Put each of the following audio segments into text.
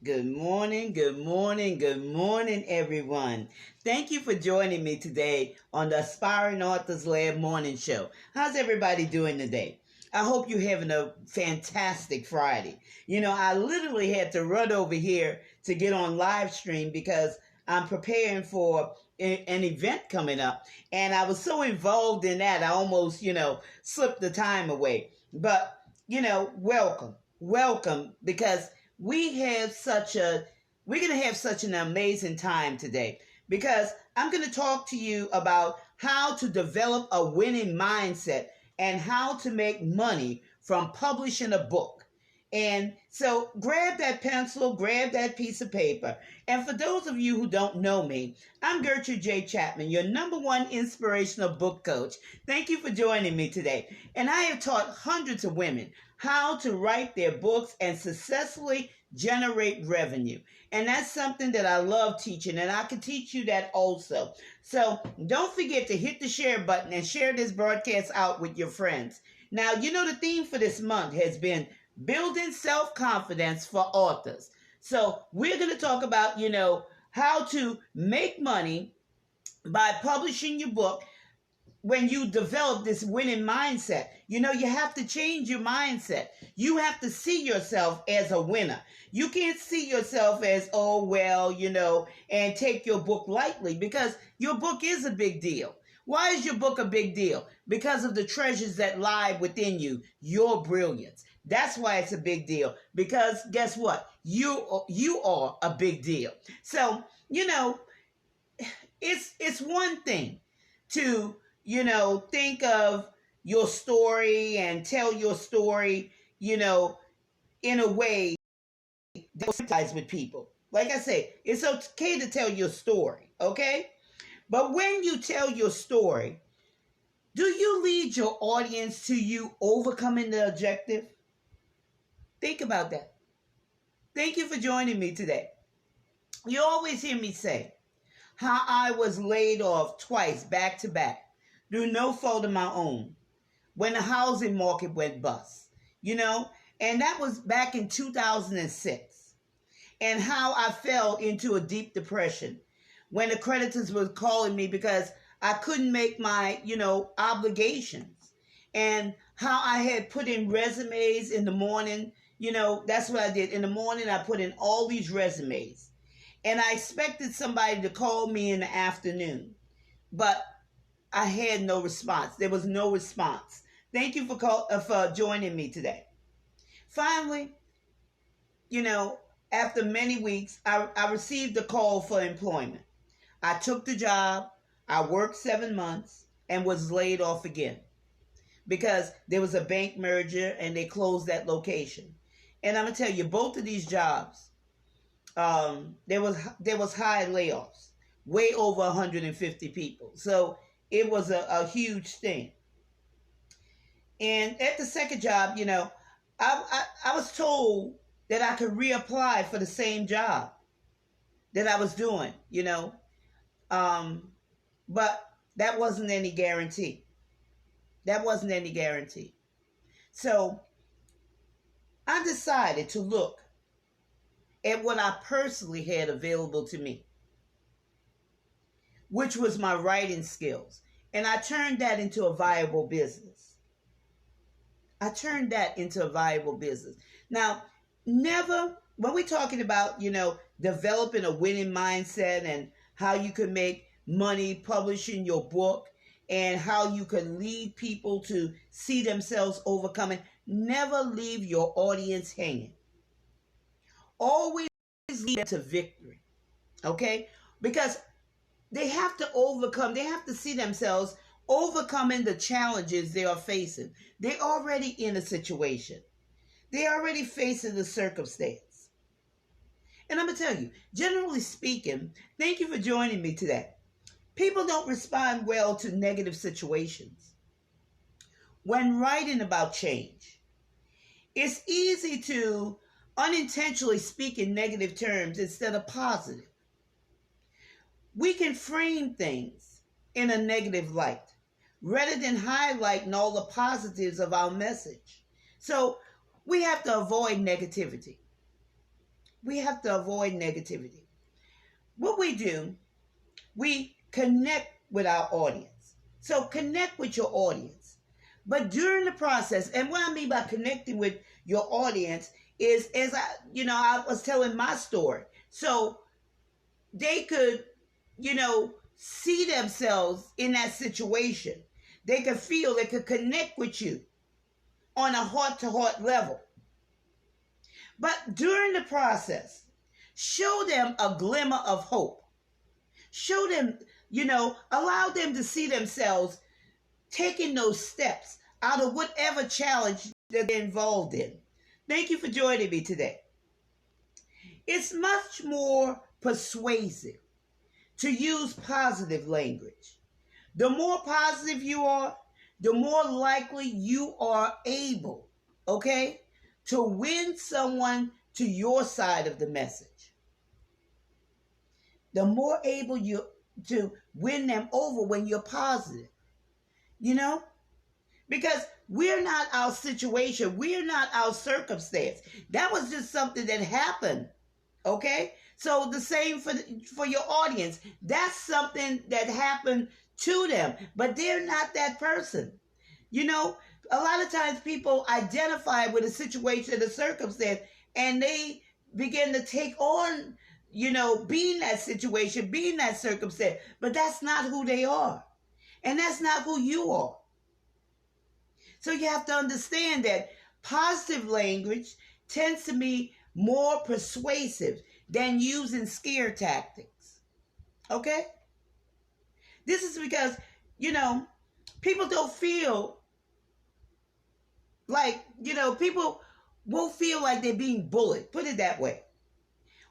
Good morning, good morning, good morning, everyone. Thank you for joining me today on the Aspiring Authors Lab Morning Show. How's everybody doing today? I hope you're having a fantastic Friday. I literally had to run over here to get on live stream because I'm preparing for an event coming up. And I was so involved in that, I almost, slipped the time away. But, welcome. Welcome because we have such a we're going to have such an amazing time today because I'm going to talk to you about how to develop a winning mindset and how to make money from publishing a book. And so grab that pencil, grab that piece of paper. And for those of you who don't know me, I'm Gertrude J. Chapman, your number one inspirational book coach. Thank you for joining me today. And I have taught hundreds of women how to write their books and successfully generate revenue. And that's something that I love teaching, and I can teach you that also. So don't forget to hit the share button and share this broadcast out with your friends. Now, the theme for this month has been building self-confidence for authors. So we're going to talk about, how to make money by publishing your book when you develop this winning mindset. You have to change your mindset. You have to see yourself as a winner. You can't see yourself as, oh, well, and take your book lightly because your book is a big deal. Why is your book a big deal? Because of the treasures that lie within you, your brilliance. That's why it's a big deal. Because guess what? You are a big deal. So, it's one thing to think of your story and tell your story, in a way that sympathize with people. Like I say, it's okay to tell your story, okay? But when you tell your story, do you lead your audience to you overcoming the objective? Think about that. Thank you for joining me today. You always hear me say how I was laid off twice back to back through no fault of my own when the housing market went bust, and that was back in 2006, and how I fell into a deep depression when the creditors were calling me because I couldn't make my, obligations, and how I had put in resumes in the morning. That's what I did. In the morning, I put in all these resumes, and I expected somebody to call me in the afternoon, but I had no response. There was no response. Thank you for joining me today. Finally, after many weeks, I received a call for employment. I took the job. I worked 7 months and was laid off again because there was a bank merger and they closed that location. And I'm gonna tell you, both of these jobs, there was high layoffs, way over 150 people. So it was a huge thing. And at the second job, I was told that I could reapply for the same job that I was doing, but that wasn't any guarantee. That wasn't any guarantee. So I decided to look at what I personally had available to me, which was my writing skills. And I turned that into a viable business. Now, never, when we're talking about, developing a winning mindset and how you can make money publishing your book and how you can lead people to see themselves overcoming, never leave your audience hanging. Always lead them to victory, okay? Because they have to see themselves overcoming the challenges they are facing. They're already in a situation. They're already facing the circumstance. And I'm going to tell you, generally speaking, thank you for joining me today. People don't respond well to negative situations. When writing about change, it's easy to unintentionally speak in negative terms instead of positive. We can frame things in a negative light rather than highlighting all the positives of our message. So we have to avoid negativity. we have to avoid negativity. What we do, we connect with our audience. So connect with your audience. But during the process, and what I mean by connecting with your audience is, as I was telling my story. So they could, see themselves in that situation. They could feel, they could connect with you on a heart-to-heart level. But during the process, show them a glimmer of hope. Show them, allow them to see themselves taking those steps out of whatever challenge that they're involved in. Thank you for joining me today. It's much more persuasive to use positive language. The more positive you are, the more likely you are able, to win someone to your side of the message. The more able you to win them over when you're positive, because we're not our situation. We're not our circumstance. That was just something that happened. Okay? So the same for your audience. That's something that happened to them, but they're not that person. A lot of times people identify with a situation, a circumstance, and they begin to take on, being that situation, being that circumstance, but that's not who they are. And that's not who you are. So you have to understand that positive language tends to be more persuasive than using scare tactics. Okay? This is because, people don't feel like, people won't feel like they're being bullied, put it that way.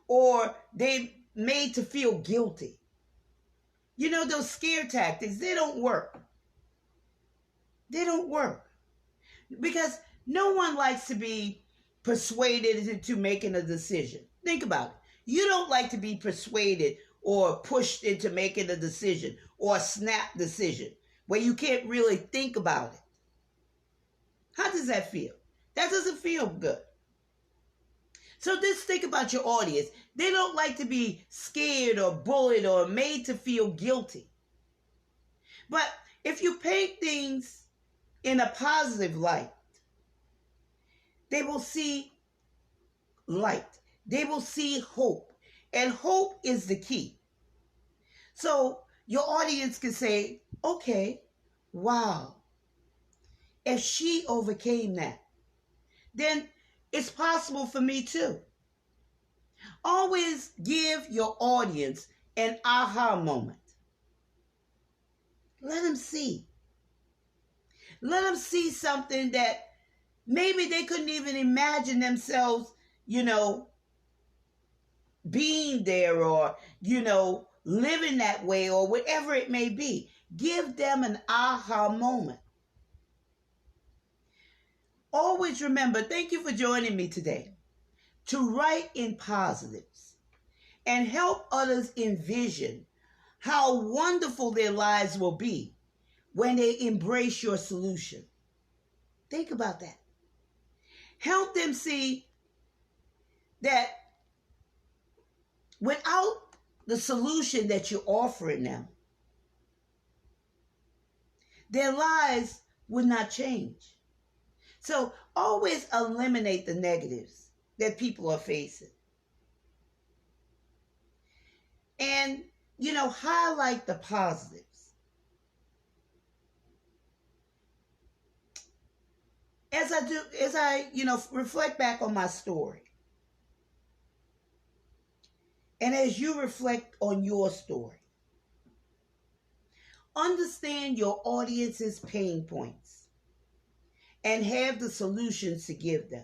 Or they're made to feel guilty. Those scare tactics, they don't work. They don't work. Because no one likes to be persuaded into making a decision. Think about it. You don't like to be persuaded or pushed into making a decision or a snap decision where you can't really think about it. How does that feel? That doesn't feel good. So just think about your audience. They don't like to be scared or bullied or made to feel guilty. But if you paint things in a positive light, they will see light. They will see hope. And hope is the key. So your audience can say, okay, wow, if she overcame that, then it's possible for me too. Always give your audience an aha moment. Let them see. Let them see something that maybe they couldn't even imagine themselves, being there or, living that way or whatever it may be. Give them an aha moment. Always remember, thank you for joining me today, to write in positives and help others envision how wonderful their lives will be when they embrace your solution. Think about that. Help them see that without the solution that you're offering them, their lives would not change. So always eliminate the negatives that people are facing. And, highlight the positives. As I reflect back on my story, and as you reflect on your story, understand your audience's pain points and have the solutions to give them.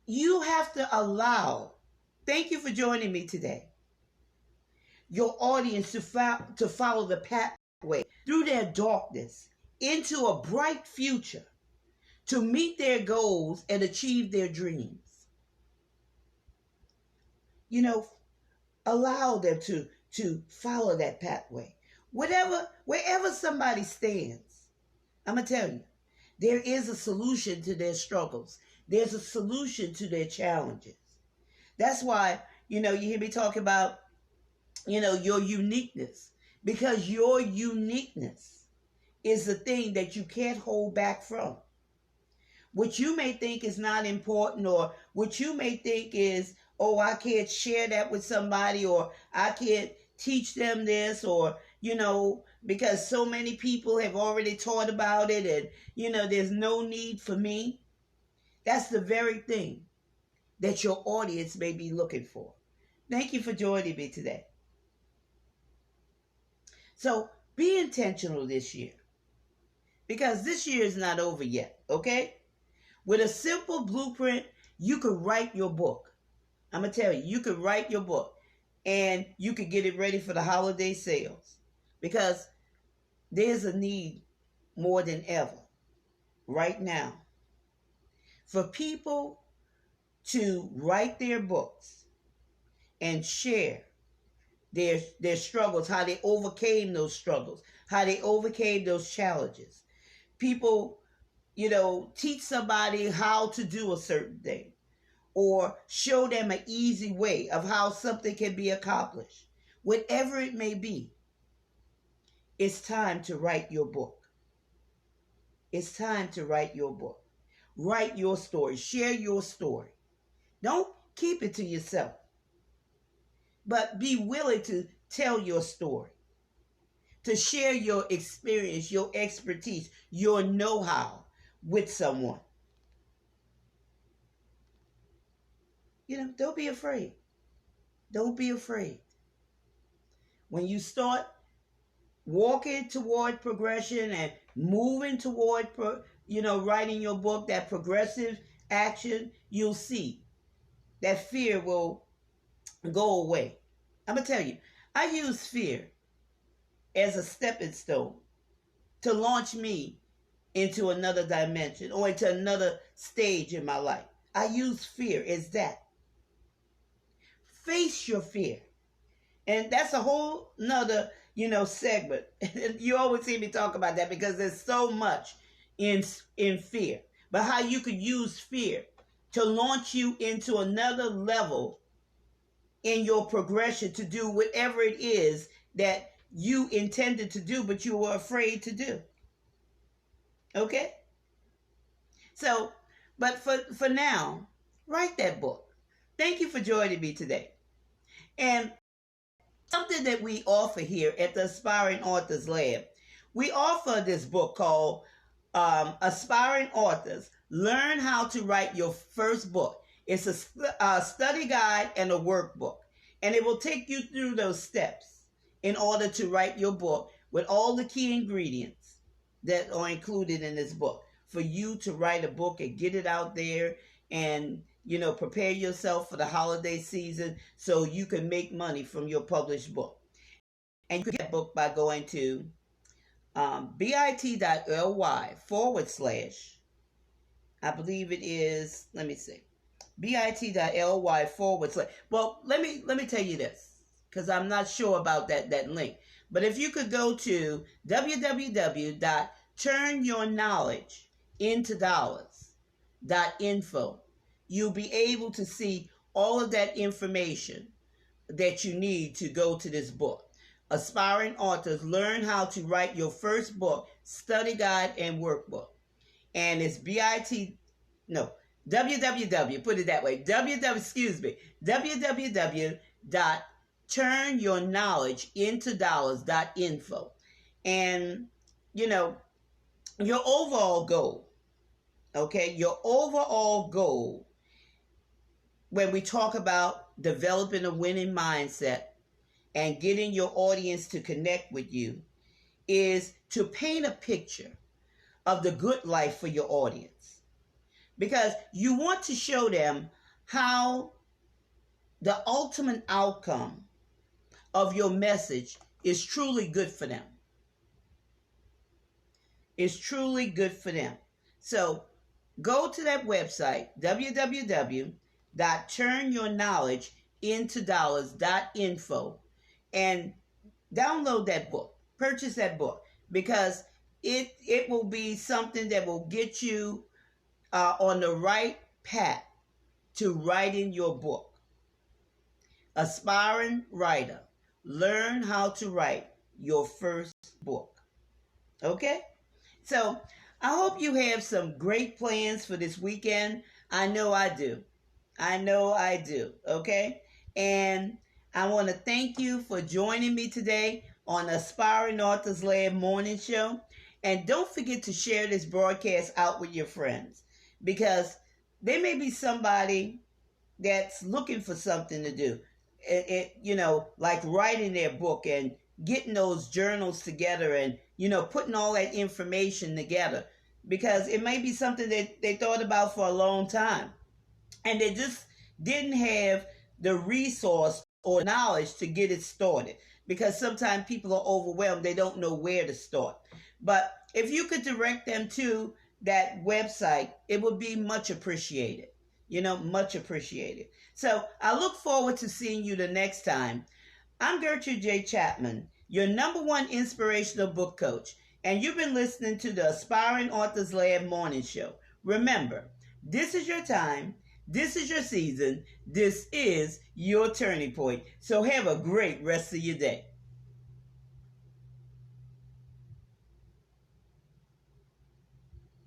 You have to allow, thank you for joining me today, your audience to follow the pathway through their darkness into a bright future to meet their goals and achieve their dreams. Allow them to follow that pathway. Wherever somebody stands, I'm going to tell you, there is a solution to their struggles. There's a solution to their challenges. That's why, you hear me talk about, your uniqueness. Because your uniqueness is the thing that you can't hold back from. What you may think is not important, or what you may think is, oh, I can't share that with somebody, or I can't teach them this, or, because so many people have already taught about it, and, there's no need for me. That's the very thing that your audience may be looking for. Thank you for joining me today. So be intentional this year, because this year is not over yet, okay? With a simple blueprint, you could write your book. I'm going to tell you, you could write your book, and you could get it ready for the holiday sales, because there's a need more than ever right now for people to write their books and share their struggles, how they overcame those struggles, how they overcame those challenges. People, teach somebody how to do a certain thing, or show them an easy way of how something can be accomplished. Whatever it may be, it's time to write your book. It's time to write your book. Write your story. Share your story. Don't keep it to yourself, but be willing to tell your story, to share your experience, your expertise, your know-how with someone. Don't be afraid. Don't be afraid. When you start walking toward progression and moving toward, writing your book, that progressive action, you'll see that fear will go away. I'm going to tell you, I use fear as a stepping stone to launch me into another dimension or into another stage in my life. I use fear as that. Face your fear. And that's a whole nother, segment. You always see me talk about that because there's so much in fear. But how you could use fear to launch you into another level in your progression to do whatever it is that you intended to do, but you were afraid to do. Okay? So, but for now, write that book. Thank you for joining me today. And something that we offer here at the Aspiring Authors Lab, we offer this book called Aspiring Authors, Learn How to Write Your First Book. It's a study guide and a workbook, and it will take you through those steps in order to write your book with all the key ingredients that are included in this book for you to write a book and get it out there and, prepare yourself for the holiday season so you can make money from your published book. And you can get that book by going to bit.ly/ I believe it is, let me see, bit.ly/ well, let me tell you this, because I'm not sure about that link. But if you could go to www.turnyourknowledgeintodollars.info, you'll be able to see all of that information that you need to go to this book. Aspiring Authors, Learn How to Write Your First Book, Study Guide and Workbook. And it's www, put it that way, www.turnyourknowledgeintodollars.info. And, your overall goal, okay, your overall goal when we talk about developing a winning mindset and getting your audience to connect with you is to paint a picture of the good life for your audience. Because you want to show them how the ultimate outcome of your message is truly good for them. It's truly good for them. So go to that website, www.turnyourknowledgeintodollars.info, and download that book. Purchase that book, because it will be something that will get you on the right path to writing your book. Aspiring writer, learn how to write your first book. Okay? So I hope you have some great plans for this weekend. I know I do. I know I do. Okay? And I want to thank you for joining me today on the Aspiring Authors Lab Morning Show. And don't forget to share this broadcast out with your friends, because there may be somebody that's looking for something to do. Like writing their book and getting those journals together and, putting all that information together, because it may be something that they thought about for a long time and they just didn't have the resource or knowledge to get it started, because sometimes people are overwhelmed. They don't know where to start. But if you could direct them to that website, it would be much appreciated. Much appreciated. So I look forward to seeing you the next time. I'm Gertrude J. Chapman, your #1 inspirational book coach, and you've been listening to the Aspiring Authors Lab Morning Show. Remember, this is your time, this is your season, this is your turning point. So have a great rest of your day.